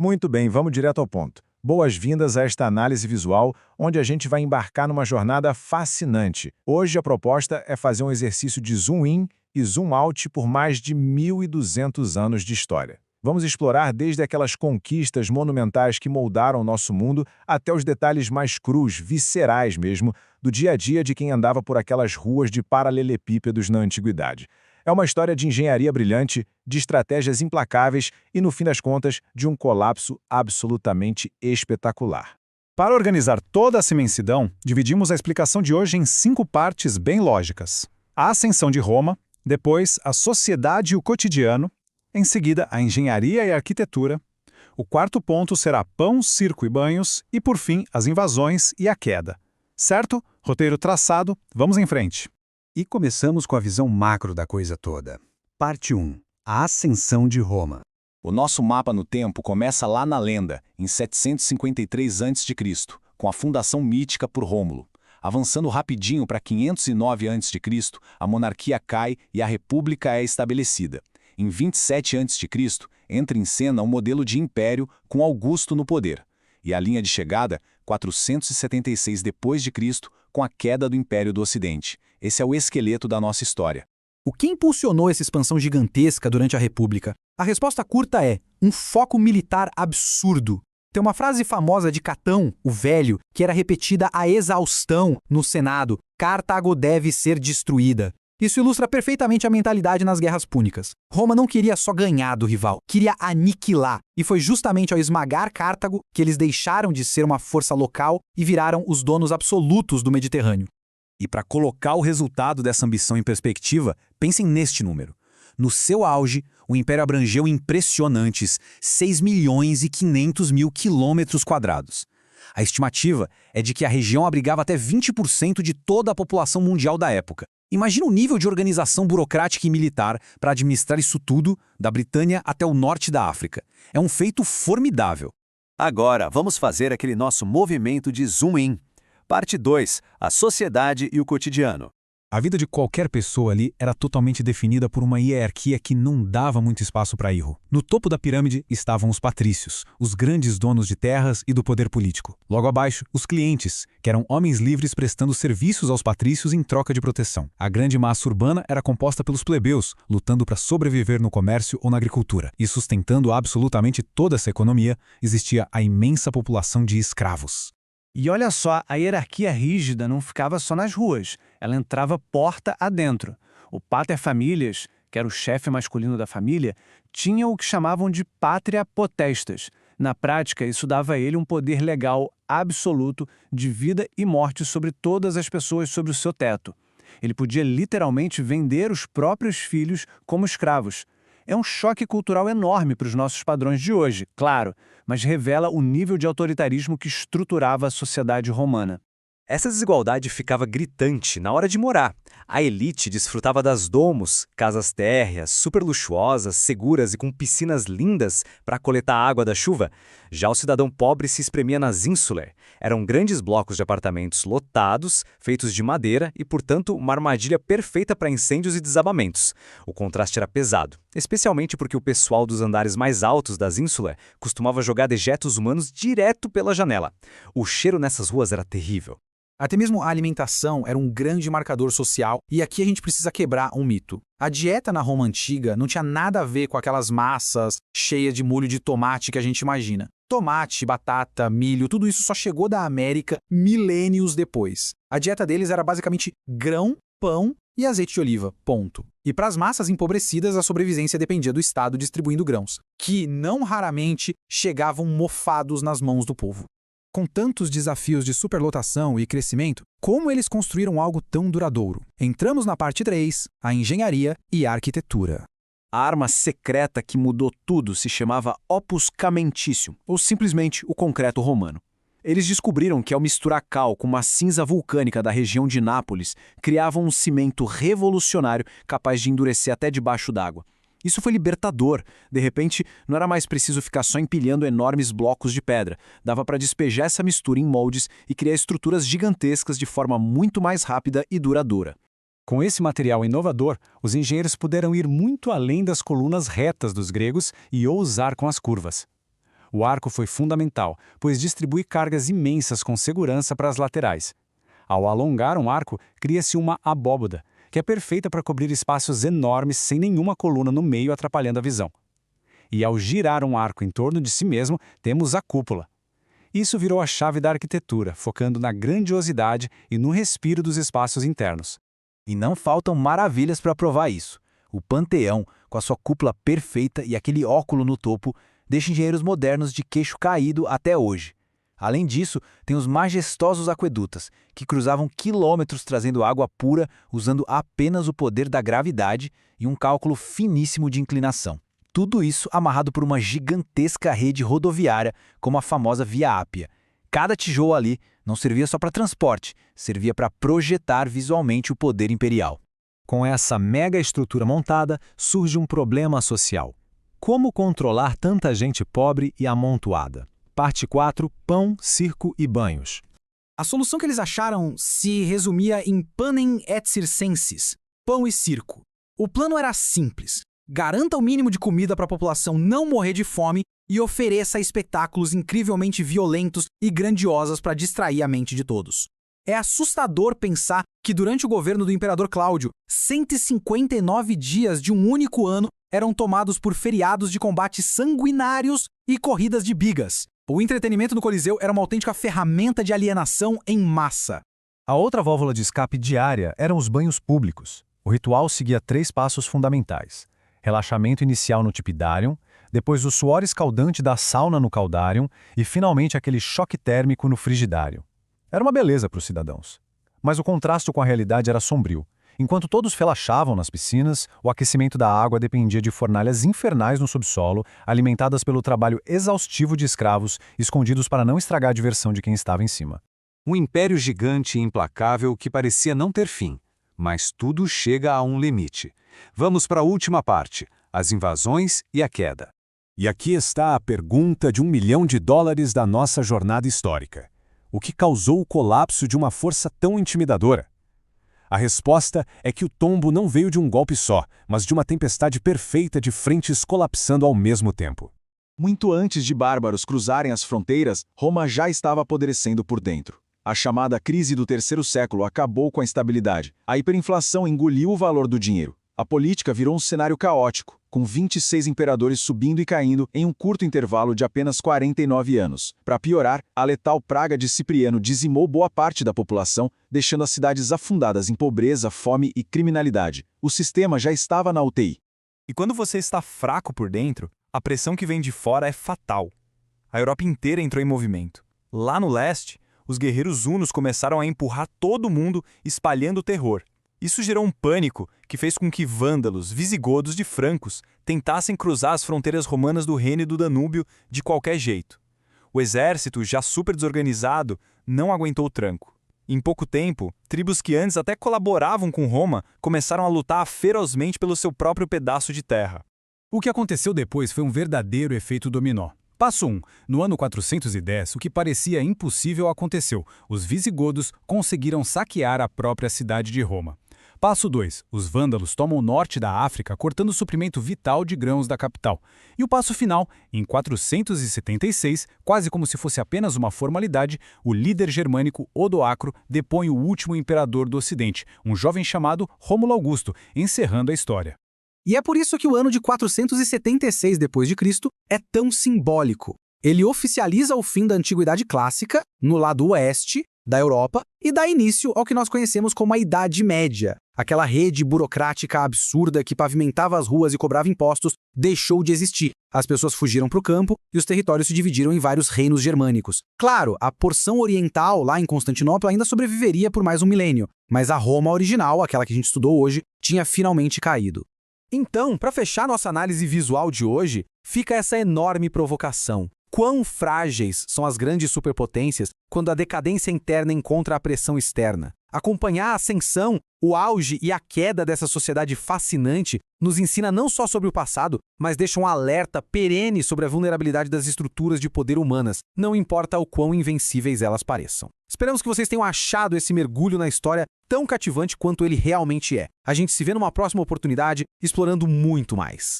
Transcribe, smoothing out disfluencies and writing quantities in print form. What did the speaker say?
Muito bem, vamos direto ao ponto. Boas-vindas a esta análise visual, onde a gente vai embarcar numa jornada fascinante. Hoje a proposta é fazer um exercício de zoom in e zoom out por mais de 1.200 anos de história. Vamos explorar desde aquelas conquistas monumentais que moldaram nosso mundo até os detalhes mais crus, viscerais mesmo, do dia a dia de quem andava por aquelas ruas de paralelepípedos na antiguidade. É uma história de engenharia brilhante, de estratégias implacáveis e, no fim das contas, de um colapso absolutamente espetacular. Para organizar toda essa imensidão, dividimos a explicação de hoje em 5 partes bem lógicas. A ascensão de Roma, depois a sociedade e o cotidiano, em seguida a engenharia e a arquitetura. O quarto ponto será pão, circo e banhos e, por fim, as invasões e a queda. Certo? Roteiro traçado, vamos em frente. E começamos com a visão macro da coisa toda. Parte 1. A ascensão de Roma. O nosso mapa no tempo começa lá na lenda, em 753 a.C., com a fundação mítica por Rômulo. Avançando rapidinho para 509 a.C., a monarquia cai e a república é estabelecida. Em 27 a.C., entra em cena um modelo de império com Augusto no poder. E a linha de chegada, 476 d.C., com a queda do Império do Ocidente. Esse é o esqueleto da nossa história. O que impulsionou essa expansão gigantesca durante a República? A resposta curta é um foco militar absurdo. Tem uma frase famosa de Catão, o Velho, que era repetida à exaustão no Senado: Cartago deve ser destruída. Isso ilustra perfeitamente a mentalidade nas guerras púnicas. Roma não queria só ganhar do rival, queria aniquilar. E foi justamente ao esmagar Cartago que eles deixaram de ser uma força local e viraram os donos absolutos do Mediterrâneo. E para colocar o resultado dessa ambição em perspectiva, pensem neste número. No seu auge, o Império abrangeu impressionantes 6.500.000 quilômetros quadrados. A estimativa é de que a região abrigava até 20% de toda a população mundial da época. Imagina o nível de organização burocrática e militar para administrar isso tudo, da Britânia até o norte da África. É um feito formidável. Agora, vamos fazer aquele nosso movimento de zoom in. Parte 2. A sociedade e o cotidiano. A vida de qualquer pessoa ali era totalmente definida por uma hierarquia que não dava muito espaço para erro. No topo da pirâmide estavam os patrícios, os grandes donos de terras e do poder político. Logo abaixo, os clientes, que eram homens livres prestando serviços aos patrícios em troca de proteção. A grande massa urbana era composta pelos plebeus, lutando para sobreviver no comércio ou na agricultura. E sustentando absolutamente toda essa economia, existia a imensa população de escravos. E olha só, a hierarquia rígida não ficava só nas ruas, ela entrava porta adentro. O pater familias, que era o chefe masculino da família, tinha o que chamavam de pátria potestas. Na prática, isso dava a ele um poder legal absoluto de vida e morte sobre todas as pessoas sobre o seu teto. Ele podia literalmente vender os próprios filhos como escravos. É um choque cultural enorme para os nossos padrões de hoje, claro, mas revela o nível de autoritarismo que estruturava a sociedade romana. Essa desigualdade ficava gritante na hora de morar. A elite desfrutava das domos, casas térreas, super luxuosas, seguras e com piscinas lindas para coletar a água da chuva. Já o cidadão pobre se espremia nas insular. Eram grandes blocos de apartamentos lotados, feitos de madeira e, portanto, uma armadilha perfeita para incêndios e desabamentos. O contraste era pesado, especialmente porque o pessoal dos andares mais altos das insular costumava jogar dejetos humanos direto pela janela. O cheiro nessas ruas era terrível. Até mesmo a alimentação era um grande marcador social, e aqui a gente precisa quebrar um mito. A dieta na Roma antiga não tinha nada a ver com aquelas massas cheias de molho de tomate que a gente imagina. Tomate, batata, milho, tudo isso só chegou da América milênios depois. A dieta deles era basicamente grão, pão e azeite de oliva, ponto. E para as massas empobrecidas, a sobrevivência dependia do Estado distribuindo grãos, que não raramente chegavam mofados nas mãos do povo. Com tantos desafios de superlotação e crescimento, como eles construíram algo tão duradouro? Entramos na parte 3, a engenharia e a arquitetura. A arma secreta que mudou tudo se chamava opus caementicium, ou simplesmente o concreto romano. Eles descobriram que ao misturar cal com uma cinza vulcânica da região de Nápoles, criavam um cimento revolucionário capaz de endurecer até debaixo d'água. Isso foi libertador. De repente, não era mais preciso ficar só empilhando enormes blocos de pedra. Dava para despejar essa mistura em moldes e criar estruturas gigantescas de forma muito mais rápida e duradoura. Com esse material inovador, os engenheiros puderam ir muito além das colunas retas dos gregos e ousar com as curvas. O arco foi fundamental, pois distribui cargas imensas com segurança para as laterais. Ao alongar um arco, cria-se uma abóboda, que é perfeita para cobrir espaços enormes sem nenhuma coluna no meio atrapalhando a visão. E ao girar um arco em torno de si mesmo, temos a cúpula. Isso virou a chave da arquitetura, focando na grandiosidade e no respiro dos espaços internos. E não faltam maravilhas para provar isso. O Panteão, com a sua cúpula perfeita e aquele óculo no topo, deixa engenheiros modernos de queixo caído até hoje. Além disso, tem os majestosos aquedutos, que cruzavam quilômetros trazendo água pura usando apenas o poder da gravidade e um cálculo finíssimo de inclinação. Tudo isso amarrado por uma gigantesca rede rodoviária, como a famosa Via Ápia. Cada tijolo ali não servia só para transporte, servia para projetar visualmente o poder imperial. Com essa mega estrutura montada, surge um problema social. Como controlar tanta gente pobre e amontoada? Parte 4, pão, circo e banhos. A solução que eles acharam se resumia em panem et circenses, pão e circo. O plano era simples. Garanta o mínimo de comida para a população não morrer de fome e ofereça espetáculos incrivelmente violentos e grandiosos para distrair a mente de todos. É assustador pensar que durante o governo do imperador Cláudio, 159 dias de um único ano eram tomados por feriados de combates sanguinários e corridas de bigas. O entretenimento no Coliseu era uma autêntica ferramenta de alienação em massa. A outra válvula de escape diária eram os banhos públicos. O ritual seguia 3 passos fundamentais: relaxamento inicial no tepidarium, depois o suor escaldante da sauna no caldarium e, finalmente, aquele choque térmico no frigidário. Era uma beleza para os cidadãos. Mas o contraste com a realidade era sombrio. Enquanto todos relaxavam nas piscinas, o aquecimento da água dependia de fornalhas infernais no subsolo, alimentadas pelo trabalho exaustivo de escravos, escondidos para não estragar a diversão de quem estava em cima. Um império gigante e implacável que parecia não ter fim. Mas tudo chega a um limite. Vamos para a última parte, as invasões e a queda. E aqui está a pergunta de $1 milhão da nossa jornada histórica. O que causou o colapso de uma força tão intimidadora? A resposta é que o tombo não veio de um golpe só, mas de uma tempestade perfeita de frentes colapsando ao mesmo tempo. Muito antes de bárbaros cruzarem as fronteiras, Roma já estava apodrecendo por dentro. A chamada crise do terceiro século acabou com a estabilidade. A hiperinflação engoliu o valor do dinheiro. A política virou um cenário caótico, com 26 imperadores subindo e caindo em um curto intervalo de apenas 49 anos. Para piorar, a letal praga de Cipriano dizimou boa parte da população, deixando as cidades afundadas em pobreza, fome e criminalidade. O sistema já estava na UTI. E quando você está fraco por dentro, a pressão que vem de fora é fatal. A Europa inteira entrou em movimento. Lá no leste, os guerreiros hunos começaram a empurrar todo mundo, espalhando o terror. Isso gerou um pânico que fez com que vândalos, visigodos e francos tentassem cruzar as fronteiras romanas do Reno e do Danúbio de qualquer jeito. O exército, já super desorganizado, não aguentou o tranco. Em pouco tempo, tribos que antes até colaboravam com Roma começaram a lutar ferozmente pelo seu próprio pedaço de terra. O que aconteceu depois foi um verdadeiro efeito dominó. Passo 1. No ano 410, o que parecia impossível aconteceu. Os visigodos conseguiram saquear a própria cidade de Roma. Passo 2. Os vândalos tomam o norte da África, cortando o suprimento vital de grãos da capital. E o passo final, em 476, quase como se fosse apenas uma formalidade, o líder germânico Odoacro depõe o último imperador do Ocidente, um jovem chamado Rômulo Augusto, encerrando a história. E é por isso que o ano de 476 d.C. é tão simbólico. Ele oficializa o fim da Antiguidade Clássica, no lado oeste da Europa, e dá início ao que nós conhecemos como a Idade Média. Aquela rede burocrática absurda que pavimentava as ruas e cobrava impostos deixou de existir. As pessoas fugiram para o campo e os territórios se dividiram em vários reinos germânicos. Claro, a porção oriental, lá em Constantinopla, ainda sobreviveria por mais um milênio, mas a Roma original, aquela que a gente estudou hoje, tinha finalmente caído. Então, para fechar nossa análise visual de hoje, fica essa enorme provocação. Quão frágeis são as grandes superpotências quando a decadência interna encontra a pressão externa? Acompanhar a ascensão, o auge e a queda dessa sociedade fascinante nos ensina não só sobre o passado, mas deixa um alerta perene sobre a vulnerabilidade das estruturas de poder humanas, não importa o quão invencíveis elas pareçam. Esperamos que vocês tenham achado esse mergulho na história tão cativante quanto ele realmente é. A gente se vê numa próxima oportunidade, explorando muito mais.